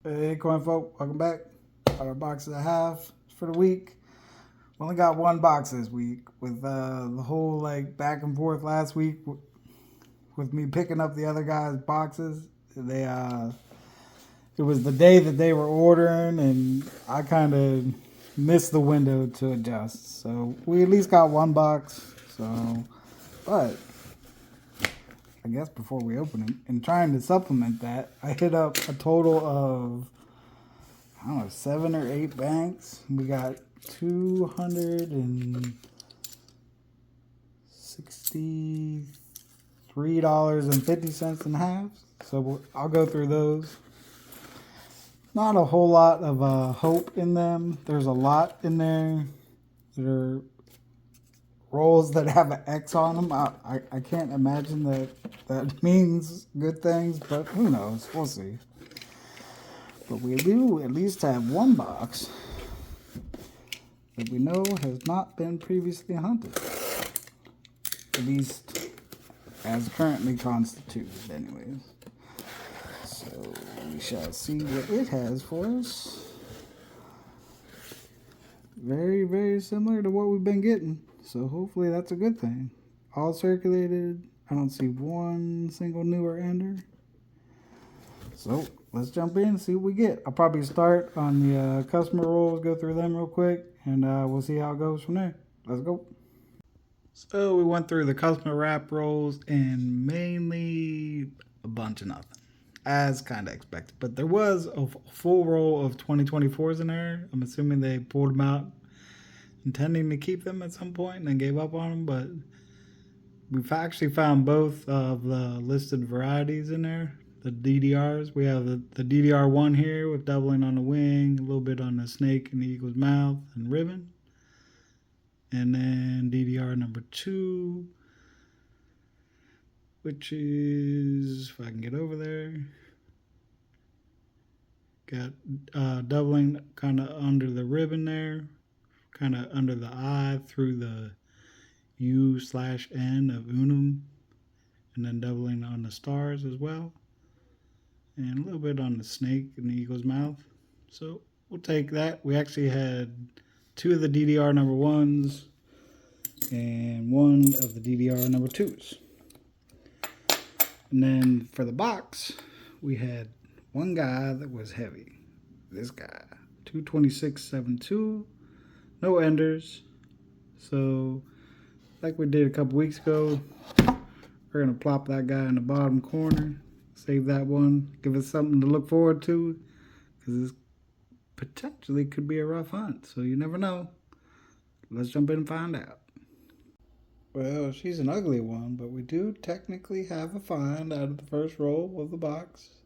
Hey, coin folk, welcome back. Got our boxes I have for the week. We only got one box this week with the whole like back and forth last week with me picking up the other guys' boxes. They it was the day that they were ordering, and I kind of missed the window to adjust. So we at least got one box. So, but I guess before we open it, and trying to supplement that, I hit up a total of I don't know, 7 or 8 banks. We got $263.50 in half. So I'll go through those. Not a whole lot of hope in them. There's a lot in there that are rolls that have an X on them. I can't imagine that means good things, but who knows? We'll see. But we do at least have one box that we know has not been previously hunted. At least as currently constituted, anyways. So we shall see what it has for us. Very, very similar to what we've been getting. So hopefully that's a good thing. All circulated. I don't see one single new or ender. So let's jump in and see what we get. I'll probably start on the customer rolls, go through them real quick, and we'll see how it goes from there. Let's go. So we went through the customer wrap rolls and mainly a bunch of nothing, as kind of expected. But there was a full roll of 2024s in there. I'm assuming they pulled them out intending to keep them at some point and then gave up on them. But we've actually found both of the listed varieties in there. The DDRs. We have the DDR1 here with doubling on the wing, a little bit on the snake and the eagle's mouth and ribbon. And then DDR number 2, which is, if I can get over there, got doubling kind of under the ribbon there, kind of under the eye through the U/N of unum, and then doubling on the stars as well. And a little bit on the snake and the eagle's mouth. So we'll take that. We actually had 2 of the DDR number 1s and 1 of the DDR number 2s. And then for the box, we had one guy that was heavy. This guy, 226.72, no enders. So like we did a couple weeks ago, we're going to plop that guy in the bottom corner. Save that one. Give us something to look forward to, because this potentially could be a rough hunt. So you never know. Let's jump in and find out. Well, she's an ugly one, but we do technically have a find out of the first roll of the box.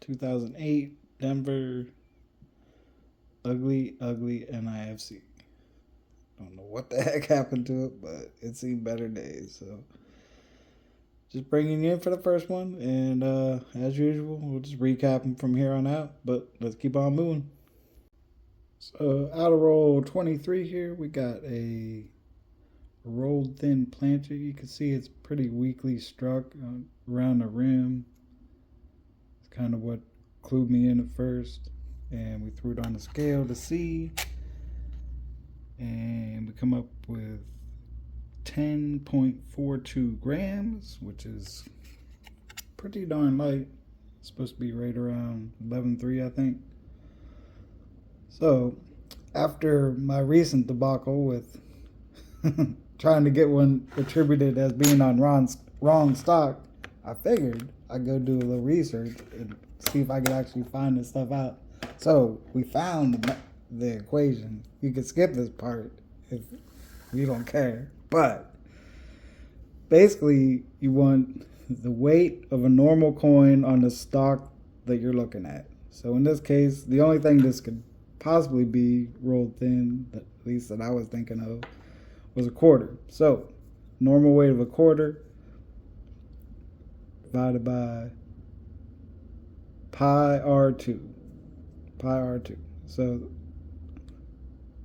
2008 Denver Ugly NIFC. Don't know what the heck happened to it, but it's seen better days. So just bringing you in for the first one, and as usual, we'll just recap them from here on out, but let's keep on moving. So out of roll 23 here, we got a rolled thin planter. You can see it's pretty weakly struck around the rim. It's kind of what clued me in at first, and we threw it on the scale to see, and we come up with 10.42 grams, which is pretty darn light. It's supposed to be right around 11.3, I think. So after my recent debacle with trying to get one attributed as being on wrong stock, I figured I'd go do a little research and see if I could actually find this stuff out. So we found the equation. You could skip this part if you don't care. But basically, you want the weight of a normal coin on the stock that you're looking at. So in this case, the only thing this could possibly be rolled thin, at least that I was thinking of, was a quarter. So normal weight of a quarter divided by pi r2. Pi r2. So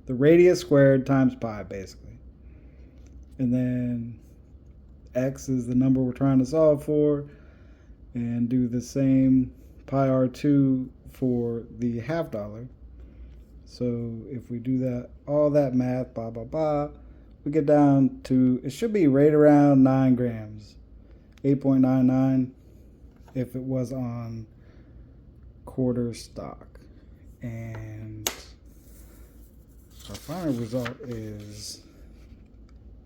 the radius squared times pi, basically. And then x is the number we're trying to solve for, and do the same pi r2 for the $half. So if we do that, all that math, blah, blah, blah, we get down to, it should be right around 9 grams, 8.99 if it was on quarter stock. And our final result is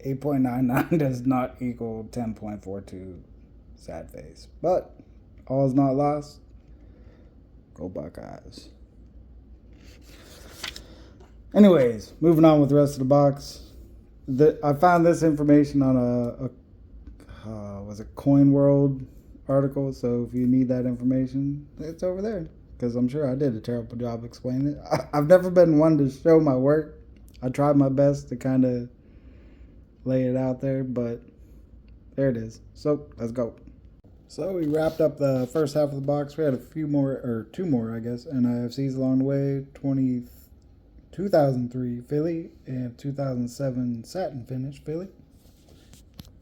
8.99 does not equal 10.42, sad face. But all is not lost. Go Buckeyes. Anyways, moving on with the rest of the box. I found this information on was it Coin World article. So if you need that information, it's over there. Because I'm sure I did a terrible job explaining it. I've never been one to show my work. I tried my best to kind of lay it out there, but there it is. So let's go. So we wrapped up the first half of the box. We had a few more, or 2 more, I guess, NIFCs along the way. 2003 Philly and 2007 satin finish Philly.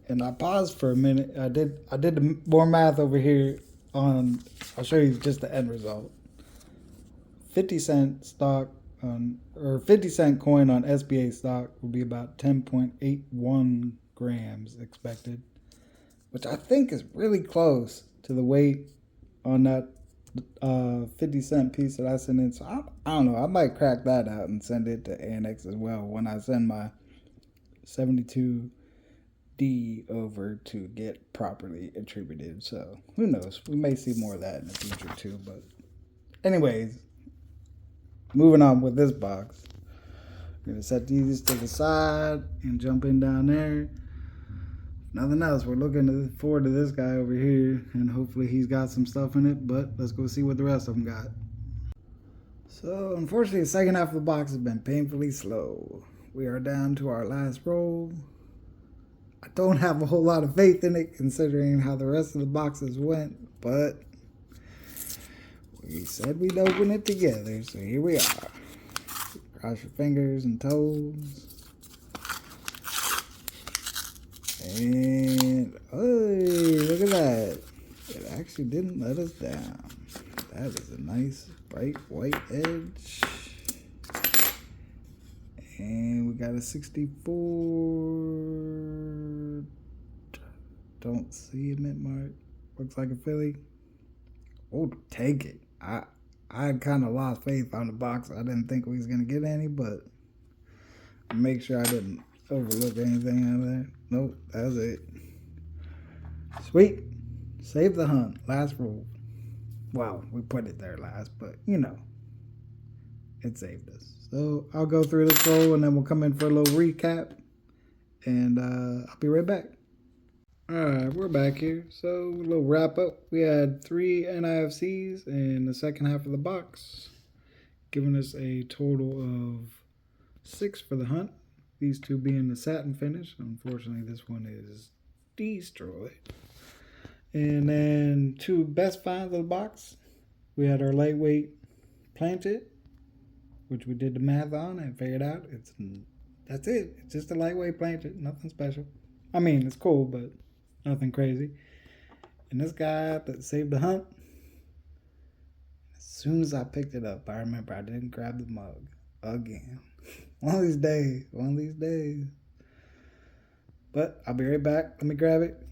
And I paused for a minute. I did more math over here on. I'll show you just the end result. 50-cent stock on, or 50-cent coin on SBA stock would be about 10.81 grams expected, which I think is really close to the weight on that 50-cent piece that I sent in. So I don't know. I might crack that out and send it to Annex as well when I send my 72D over to get properly attributed. So who knows? We may see more of that in the future too. But anyways, moving on with this box. I'm going to set these to the side and jump in down there. Nothing else. We're looking forward to this guy over here, and hopefully he's got some stuff in it, but let's go see what the rest of them got. So, unfortunately, the second half of the box has been painfully slow. We are down to our last roll. I don't have a whole lot of faith in it, considering how the rest of the boxes went, but we said we'd open it together, so here we are. Cross your fingers and toes. And, oh, look at that. It actually didn't let us down. That is a nice, bright white edge. And we got a 64. Don't see a mint mark. Looks like a Philly. Oh, take it. I kind of lost faith on the box. I didn't think we was going to get any, but make sure I didn't overlook anything out of there. Nope, that was it. Sweet. Save the hunt. Last roll. Well, we put it there last, but you know, it saved us. So I'll go through this roll and then we'll come in for a little recap. And I'll be right back. Alright, we're back here. So a little wrap up. We had 3 NIFCs in the second half of the box, giving us a total of 6 for the hunt. These 2 being the satin finish. Unfortunately, this one is destroyed. And then 2 best finds of the box. We had our lightweight planted, which we did the math on and figured out that's it. It's just a lightweight planted, nothing special. I mean, it's cool, but nothing crazy. And this guy that saved the hunt, as soon as I picked it up, I remember I didn't grab the mug again. One of these days. But I'll be right back. Let me grab it.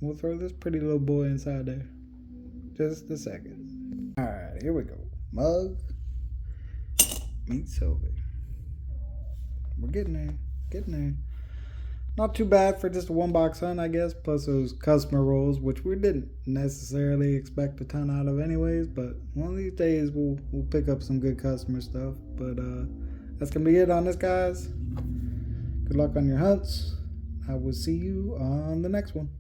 We'll throw this pretty little boy inside there. Just a second. Alright, here we go. Mug. Meat silver. We're getting there. Not too bad for just a 1-box hunt, I guess. Plus those customer rolls, which we didn't necessarily expect a ton out of anyways. But one of these days we'll pick up some good customer stuff. But that's going to be it on this, guys. Good luck on your hunts. I will see you on the next one.